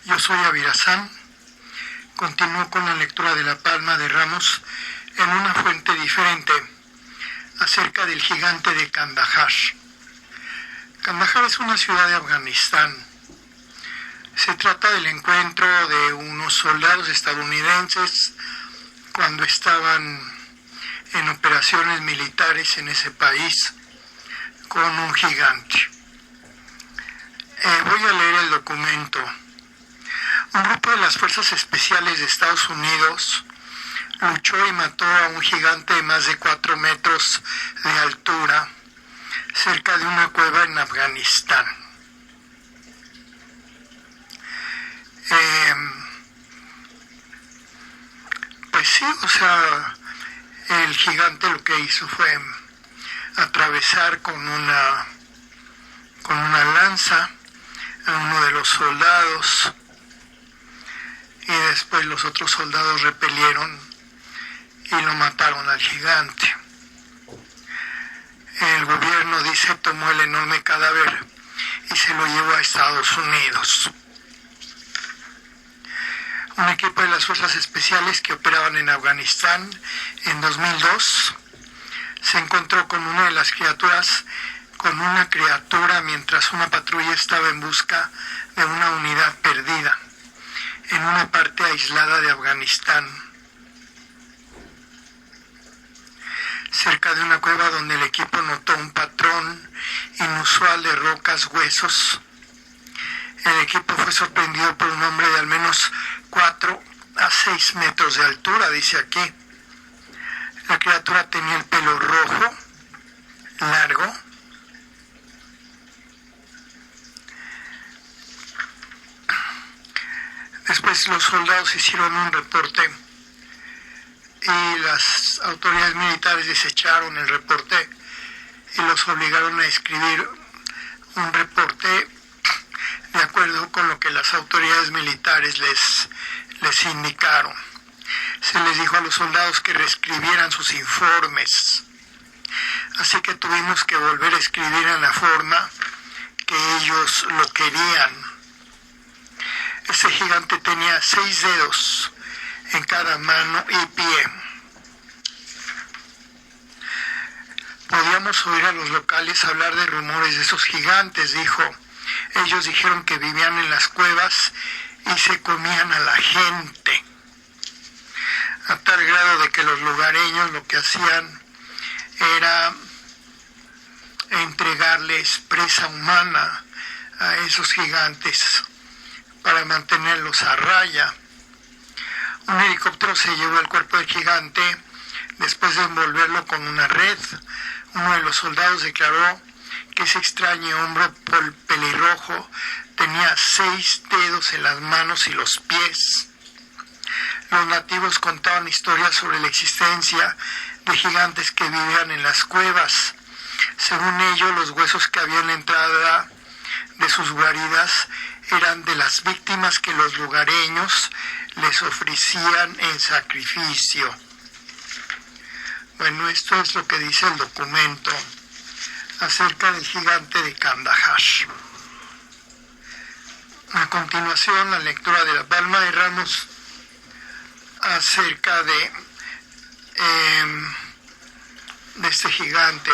Yo soy Avirazán. Continúo con la lectura de la Palma de Ramos en una fuente diferente acerca del gigante de Kandahar. Kandahar es una ciudad de Afganistán. Se trata del encuentro de unos soldados estadounidenses cuando estaban en operaciones militares en ese país con un gigante. Voy a leer el documento. Un grupo de las Fuerzas Especiales de Estados Unidos luchó y mató a un gigante de más de 4 metros de altura cerca de una cueva en Afganistán. Pues sí, el gigante lo que hizo fue atravesar con una lanza a uno de los soldados, y después los otros soldados repelieron y lo mataron al gigante. El gobierno dice tomó el enorme cadáver y se lo llevó a Estados Unidos. Un equipo de las fuerzas especiales que operaban en Afganistán en 2002 se encontró con una criatura mientras una patrulla estaba en busca de una unidad perdida en una parte aislada de Afganistán, cerca de una cueva donde el equipo notó un patrón inusual de rocas, huesos. El equipo fue sorprendido por un hombre de al menos 4 a 6 metros de altura, dice aquí. La criatura tenía el pelo rojo, largo, después los soldados hicieron un reporte y las autoridades militares desecharon el reporte y los obligaron a escribir un reporte de acuerdo con lo que las autoridades militares les indicaron. Se les dijo a los soldados que reescribieran sus informes, así que tuvimos que volver a escribir en la forma que ellos lo querían. Ese gigante tenía 6 dedos en cada mano y pie. Podíamos oír a los locales hablar de rumores de esos gigantes, dijo. Ellos dijeron que vivían en las cuevas y se comían a la gente, a tal grado de que los lugareños lo que hacían era entregarles presa humana a esos gigantes para mantenerlos a raya. Un helicóptero se llevó el cuerpo del gigante después de envolverlo con una red. Uno de los soldados declaró que ese extraño hombre pelirrojo tenía 6 dedos en las manos y los pies. Los nativos contaban historias sobre la existencia de gigantes que vivían en las cuevas. Según ellos, los huesos que había en la entrada de sus guaridas eran de las víctimas que los lugareños les ofrecían en sacrificio. Bueno, esto es lo que dice el documento acerca del gigante de Kandahar. A continuación, la lectura de la Palma de Ramos acerca de este gigante.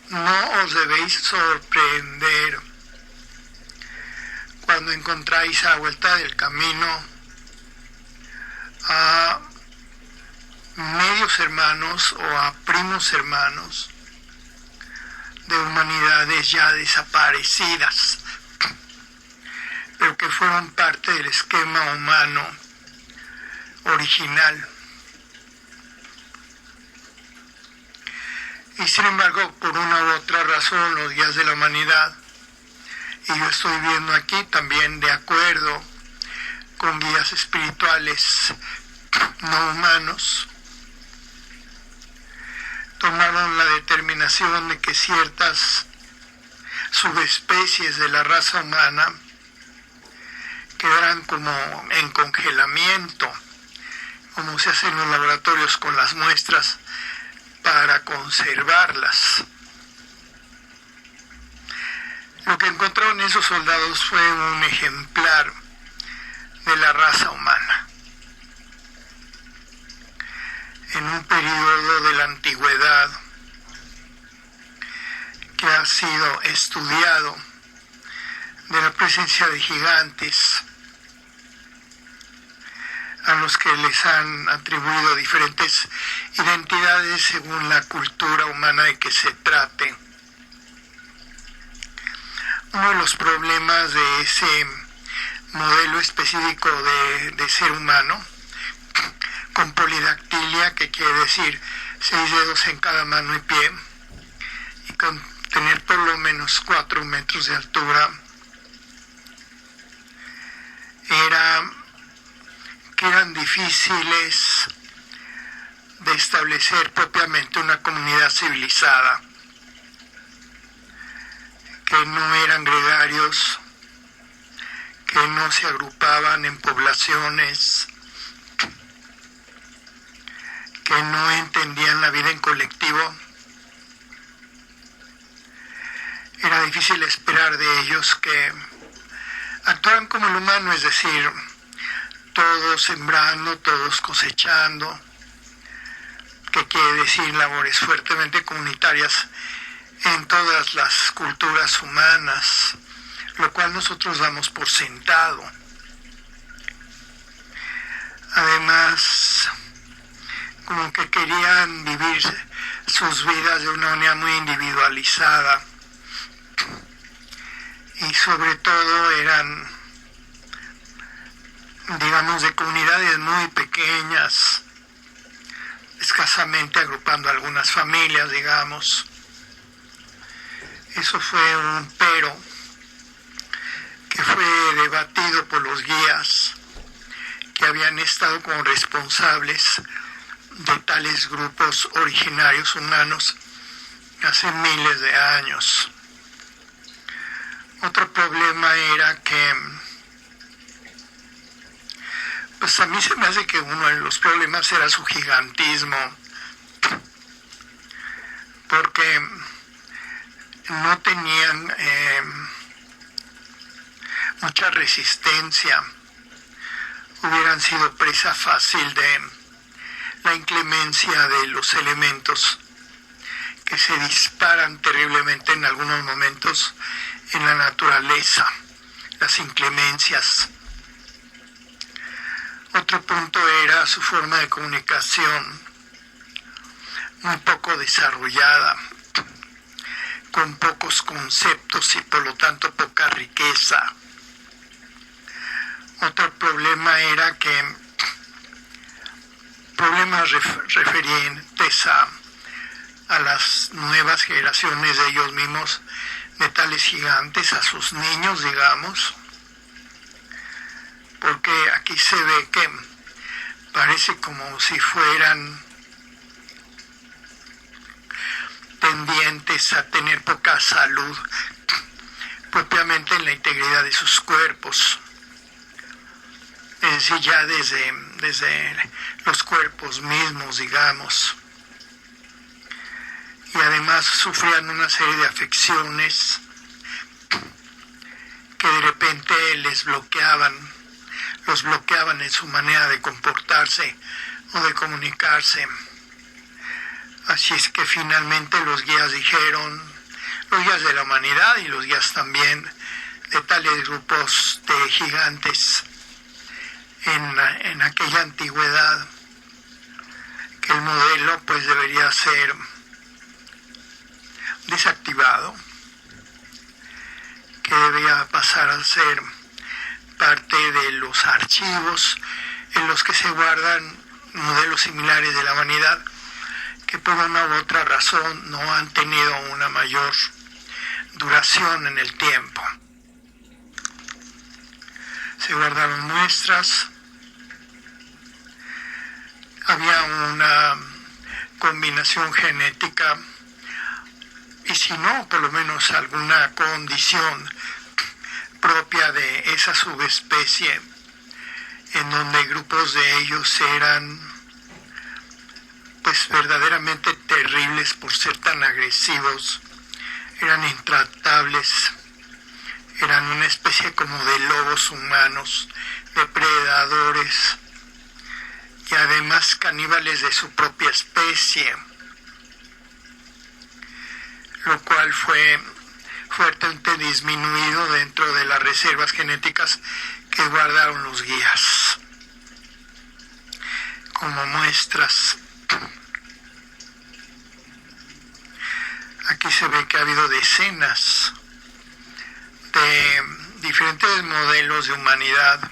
No os debéis sorprender cuando encontráis a la vuelta del camino a medios hermanos o a primos hermanos de humanidades ya desaparecidas, pero que fueron parte del esquema humano original. Y sin embargo, por una u otra razón, los guías de la humanidad, y yo estoy viendo aquí también de acuerdo con guías espirituales no humanos, tomaron la determinación de que ciertas subespecies de la raza humana quedaran como en congelamiento, como se hace en los laboratorios con las muestras para conservarlas. Lo que encontraron esos soldados fue un ejemplar de la raza humana. En un periodo de la antigüedad que ha sido estudiado de la presencia de gigantes a los que les han atribuido diferentes identidades según la cultura humana de que se trate. Uno de los problemas de ese modelo específico de ser humano, con polidactilia, que quiere decir 6 dedos en cada mano y pie, y con tener por lo menos 4 metros de altura, era que eran difíciles de establecer propiamente una comunidad civilizada, que no eran gregarios, que no se agrupaban en poblaciones, que no entendían la vida en colectivo. Era difícil esperar de ellos que actuaran como el humano, es decir, todos sembrando, todos cosechando, que quiere decir labores fuertemente comunitarias en todas las culturas humanas, lo cual nosotros damos por sentado. Además, como que querían vivir sus vidas de una manera muy individualizada, y sobre todo eran, digamos, de comunidades muy pequeñas, escasamente agrupando algunas familias, digamos. Eso fue un pero que fue debatido por los guías que habían estado como responsables de tales grupos originarios humanos hace miles de años. Otro problema era que, pues a mí se me hace que uno de los problemas era su gigantismo, porque no tenían mucha resistencia, hubieran sido presa fácil de la inclemencia de los elementos que se disparan terriblemente en algunos momentos en la naturaleza, las inclemencias. Otro punto era su forma de comunicación, muy poco desarrollada, con pocos conceptos y por lo tanto poca riqueza. Otro problema era que problemas referentes a las nuevas generaciones de ellos mismos, de tales gigantes, a sus niños, digamos, porque aquí se ve que parece como si fueran tendientes a tener poca salud propiamente en la integridad de sus cuerpos, es decir, ya desde los cuerpos mismos, digamos, y además sufrían una serie de afecciones que de repente los bloqueaban en su manera de comportarse o de comunicarse. Así es que finalmente los guías dijeron, los guías de la humanidad y los guías también de tales grupos de gigantes en aquella antigüedad, que el modelo pues debería ser desactivado, que debía pasar a ser parte de los archivos en los que se guardan modelos similares de la humanidad que por una u otra razón no han tenido una mayor duración en el tiempo. Se guardaron muestras, había una combinación genética, y si no, por lo menos alguna condición propia de esa subespecie, en donde grupos de ellos eran pues verdaderamente terribles por ser tan agresivos, eran intratables, eran una especie como de lobos humanos, depredadores y además caníbales de su propia especie, lo cual fue fuertemente disminuido dentro de las reservas genéticas que guardaron los guías. Como muestras, aquí se ve que ha habido decenas de diferentes modelos de humanidad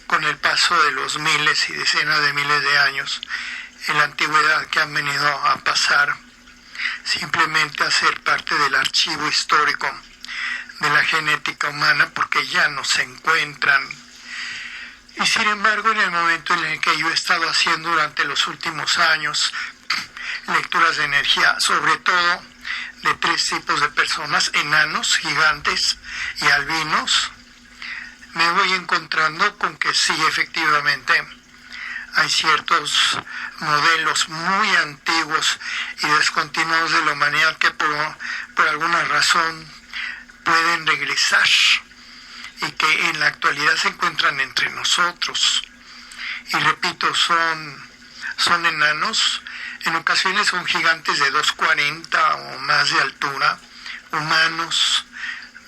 con el paso de los miles y decenas de miles de años en la antigüedad, que han venido a pasar simplemente a ser parte del archivo histórico de la genética humana, porque ya no se encuentran. Y sin embargo, en el momento en el que yo he estado haciendo durante los últimos años lecturas de energía, sobre todo de tres tipos de personas: enanos, gigantes y albinos, me voy encontrando con que sí, efectivamente, hay ciertos modelos muy antiguos y descontinuados de la humanidad que por alguna razón pueden regresar y que en la actualidad se encuentran entre nosotros. Y repito, son enanos, en ocasiones son gigantes de 2,40 o más de altura, humanos,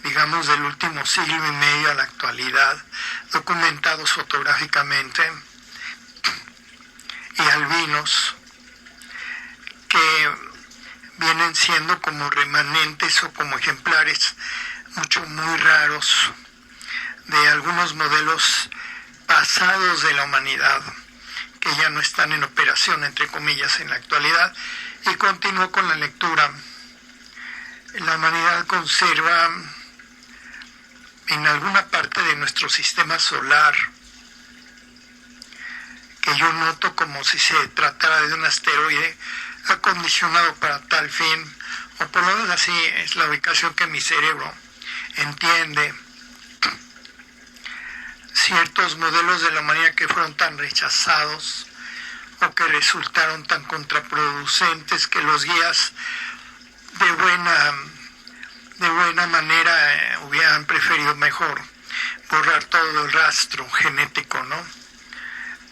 digamos, del último siglo y medio a la actualidad, documentados fotográficamente, y albinos, que vienen siendo como remanentes o como ejemplares muy raros de algunos modelos pasados de la humanidad, que ya no están en operación, entre comillas, en la actualidad. Y continúo con la lectura. La humanidad conserva en alguna parte de nuestro sistema solar, que yo noto como si se tratara de un asteroide acondicionado para tal fin, o por lo menos así es la ubicación que mi cerebro entiende. Ciertos modelos de la humanidad que fueron tan rechazados o que resultaron tan contraproducentes que los guías de buena manera hubieran preferido mejor borrar todo el rastro genético, ¿no?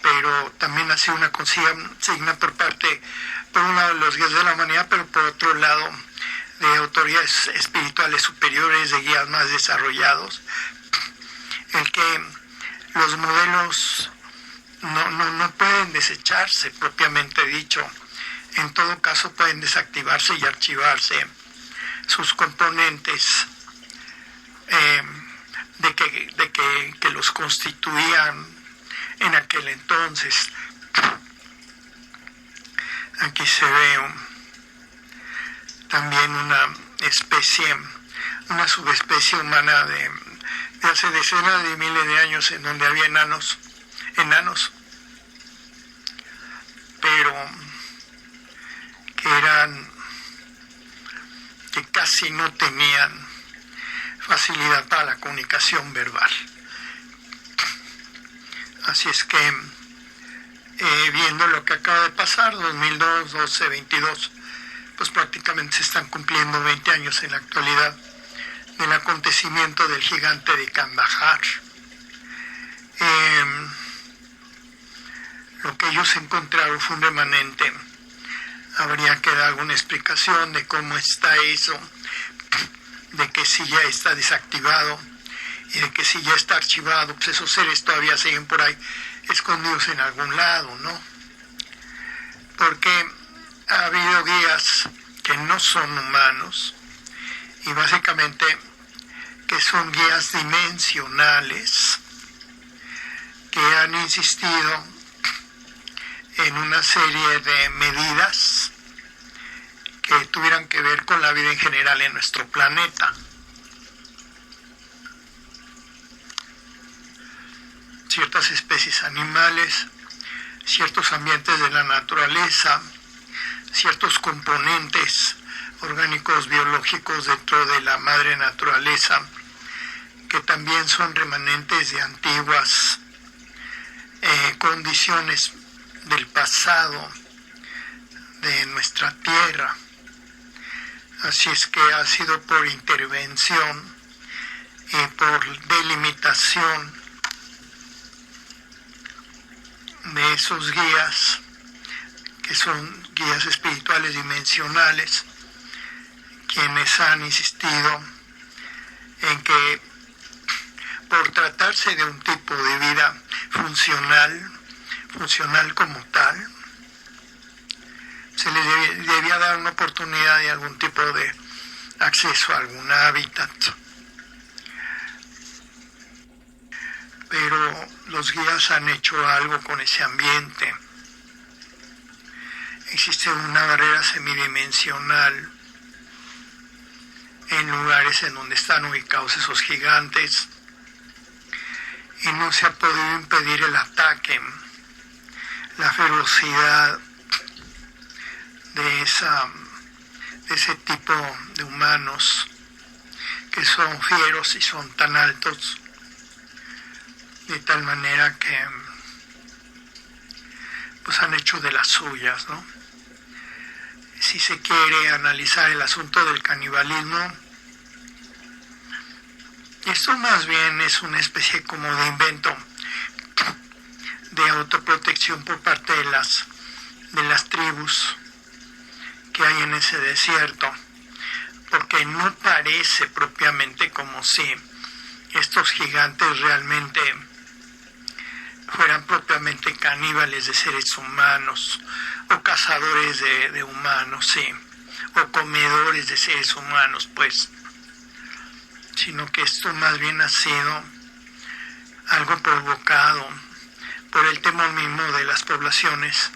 Pero también ha sido una consigna por un lado de los guías de la humanidad, pero por otro lado de autoridades espirituales superiores, de guías más desarrollados, el que los modelos no pueden desecharse propiamente dicho. En todo caso pueden desactivarse y archivarse sus componentes que los constituían en aquel entonces. Aquí se ve también una subespecie humana de hace decenas de miles de años, en donde había enanos, pero que casi no tenían facilidad para la comunicación verbal. Así es que, viendo lo que acaba de pasar, 2002, 12, 22, pues prácticamente se están cumpliendo 20 años en la actualidad del acontecimiento del gigante de Kandahar. Lo que ellos encontraron fue un remanente. Habría que dar alguna explicación de cómo está eso, de que si ya está desactivado y de que si ya está archivado, pues esos seres todavía siguen por ahí escondidos en algún lado, ¿no? Porque ha habido guías que no son humanos y básicamente que son guías dimensionales que han insistido en una serie de medidas que tuvieran que ver con la vida en general en nuestro planeta. Ciertas especies animales, ciertos ambientes de la naturaleza, ciertos componentes orgánicos biológicos dentro de la madre naturaleza, que también son remanentes de antiguas condiciones del pasado de nuestra tierra. Así es que ha sido por intervención y por delimitación de esos guías, que son guías espirituales dimensionales, quienes han insistido en que por tratarse de un tipo de vida funcional como tal, se les debía dar una oportunidad de algún tipo de acceso a algún hábitat. Pero los guías han hecho algo con ese ambiente. Existe una barrera semidimensional en lugares en donde están ubicados esos gigantes y no se ha podido impedir el ataque, la ferocidad de ese tipo de humanos que son fieros y son tan altos, de tal manera que pues han hecho de las suyas, ¿no? Si se quiere analizar el asunto del canibalismo, esto más bien es una especie como de invento de autoprotección por parte de las tribus que hay en ese desierto, porque no parece propiamente como si estos gigantes realmente fueran propiamente caníbales de seres humanos o cazadores de humanos, sí, o comedores de seres humanos, pues, sino que esto más bien ha sido algo provocado por el temor mismo de las poblaciones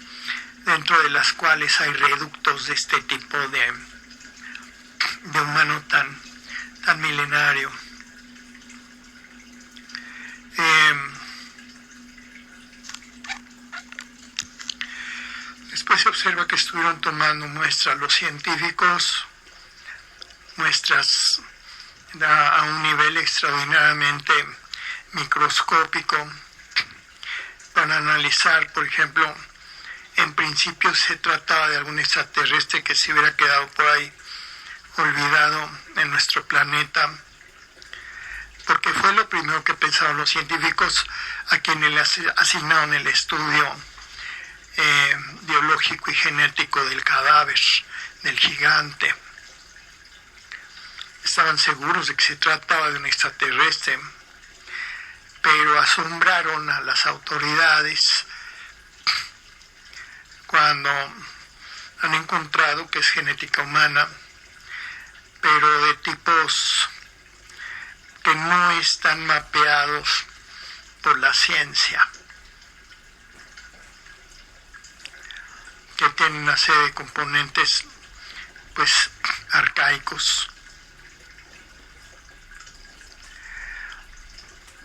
dentro de las cuales hay reductos de este tipo de humano tan milenario. Después se observa que estuvieron tomando muestras los científicos, muestras a un nivel extraordinariamente microscópico, para analizar, por ejemplo, en principio se trataba de algún extraterrestre que se hubiera quedado por ahí olvidado en nuestro planeta, porque fue lo primero que pensaron los científicos a quienes les asignaron el estudio biológico y genético del cadáver del gigante. Estaban seguros de que se trataba de un extraterrestre, pero asombraron a las autoridades cuando han encontrado que es genética humana, pero de tipos que no están mapeados por la ciencia, que tienen una serie de componentes pues arcaicos,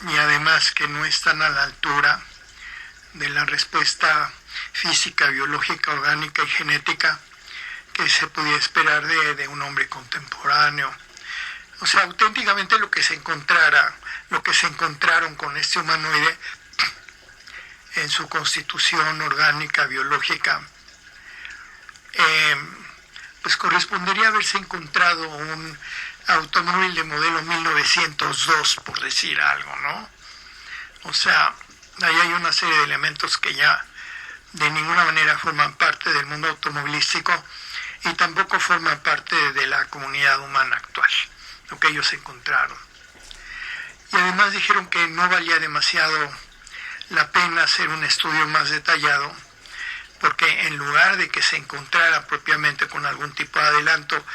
y además que no están a la altura de la respuesta física, biológica, orgánica y genética que se podía esperar de un hombre contemporáneo. O sea, auténticamente lo que se encontraron con este humanoide en su constitución orgánica, biológica, pues correspondería haberse encontrado un automóvil de modelo 1902, por decir algo, ¿no? O sea, ahí hay una serie de elementos que ya de ninguna manera forman parte del mundo automovilístico y tampoco forman parte de la comunidad humana actual, lo que ellos encontraron. Y además dijeron que no valía demasiado la pena hacer un estudio más detallado, porque en lugar de que se encontrara propiamente con algún tipo de adelanto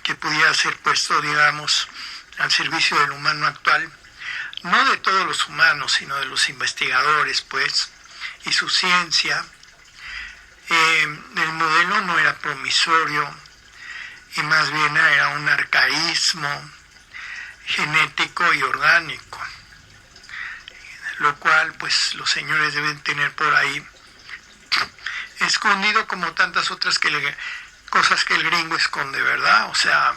que pudiera ser puesto, digamos, al servicio del humano actual, no de todos los humanos, sino de los investigadores, pues, y su ciencia, el modelo no era promisorio y más bien era un arcaísmo genético y orgánico, lo cual pues los señores deben tener por ahí escondido como tantas otras cosas que el gringo esconde, ¿verdad? O sea,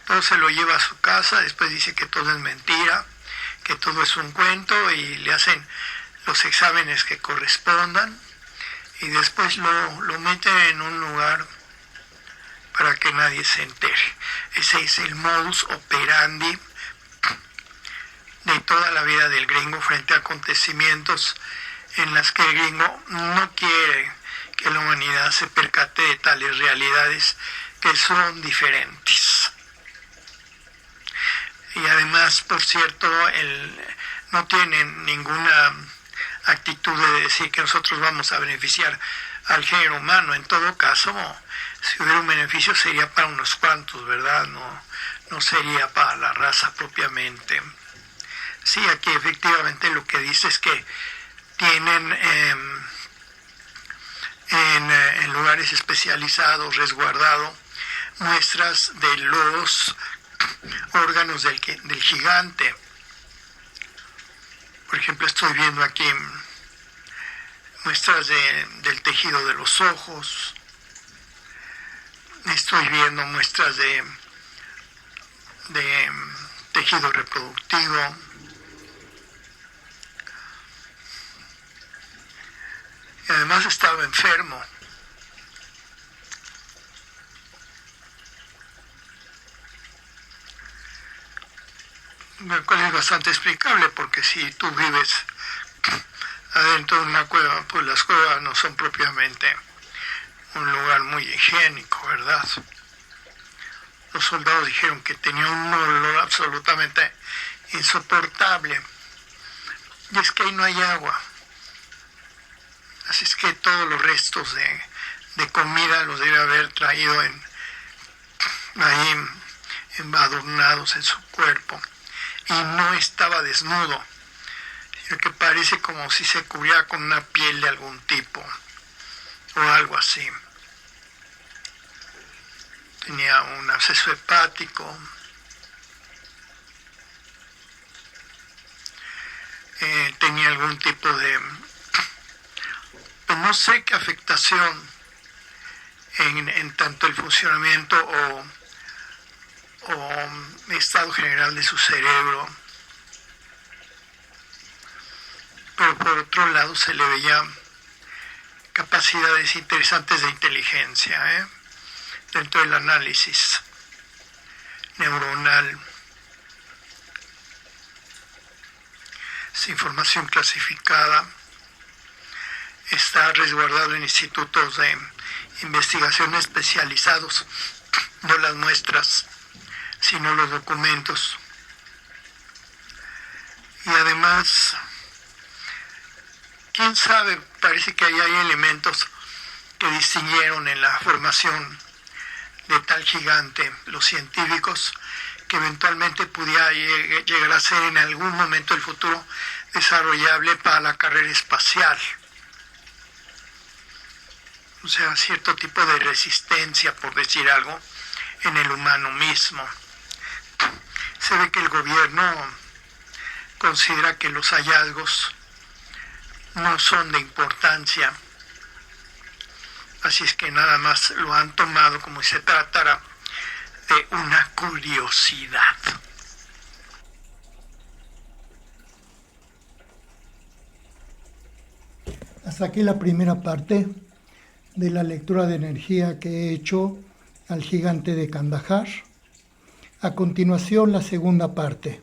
todo se lo lleva a su casa, después dice que todo es mentira, que todo es un cuento y le hacen los exámenes que correspondan y después lo meten en un lugar para que nadie se entere. Ese es el modus operandi toda la vida del gringo frente a acontecimientos en las que el gringo no quiere que la humanidad se percate de tales realidades que son diferentes. Y además, por cierto, no tienen ninguna actitud de decir que nosotros vamos a beneficiar al género humano. En todo caso, si hubiera un beneficio sería para unos cuantos, ¿verdad? No sería para la raza propiamente. Sí, aquí efectivamente lo que dice es que tienen en lugares especializados, resguardado, muestras de los órganos del gigante. Por ejemplo, estoy viendo aquí muestras del tejido de los ojos. Estoy viendo muestras de tejido reproductivo. Y además estaba enfermo. Lo cual es bastante explicable, porque si tú vives adentro de una cueva, pues las cuevas no son propiamente un lugar muy higiénico, ¿verdad? Los soldados dijeron que tenía un olor absolutamente insoportable. Y es que ahí no hay agua. Así es que todos los restos de comida los debe haber traído ahí embadurnados en su cuerpo. Y no estaba desnudo, sino que parece como si se cubriera con una piel de algún tipo o algo así. Tenía un absceso hepático, tenía algún tipo de, pues no sé qué afectación en tanto el funcionamiento o estado general de su cerebro, pero por otro lado se le veía capacidades interesantes de inteligencia dentro del análisis neuronal. Esa información clasificada está resguardado en institutos de investigación especializados, no las muestras, sino los documentos. Y además, quién sabe, parece que ahí hay elementos que distinguieron en la formación de tal gigante los científicos, que eventualmente pudiera llegar a ser en algún momento del futuro desarrollable para la carrera espacial. O sea, cierto tipo de resistencia, por decir algo, en el humano mismo. Se ve que el gobierno considera que los hallazgos no son de importancia, así es que nada más lo han tomado como si se tratara de una curiosidad. Hasta aquí la primera parte de la lectura de energía que he hecho al gigante de Kandahar. A continuación, la segunda parte.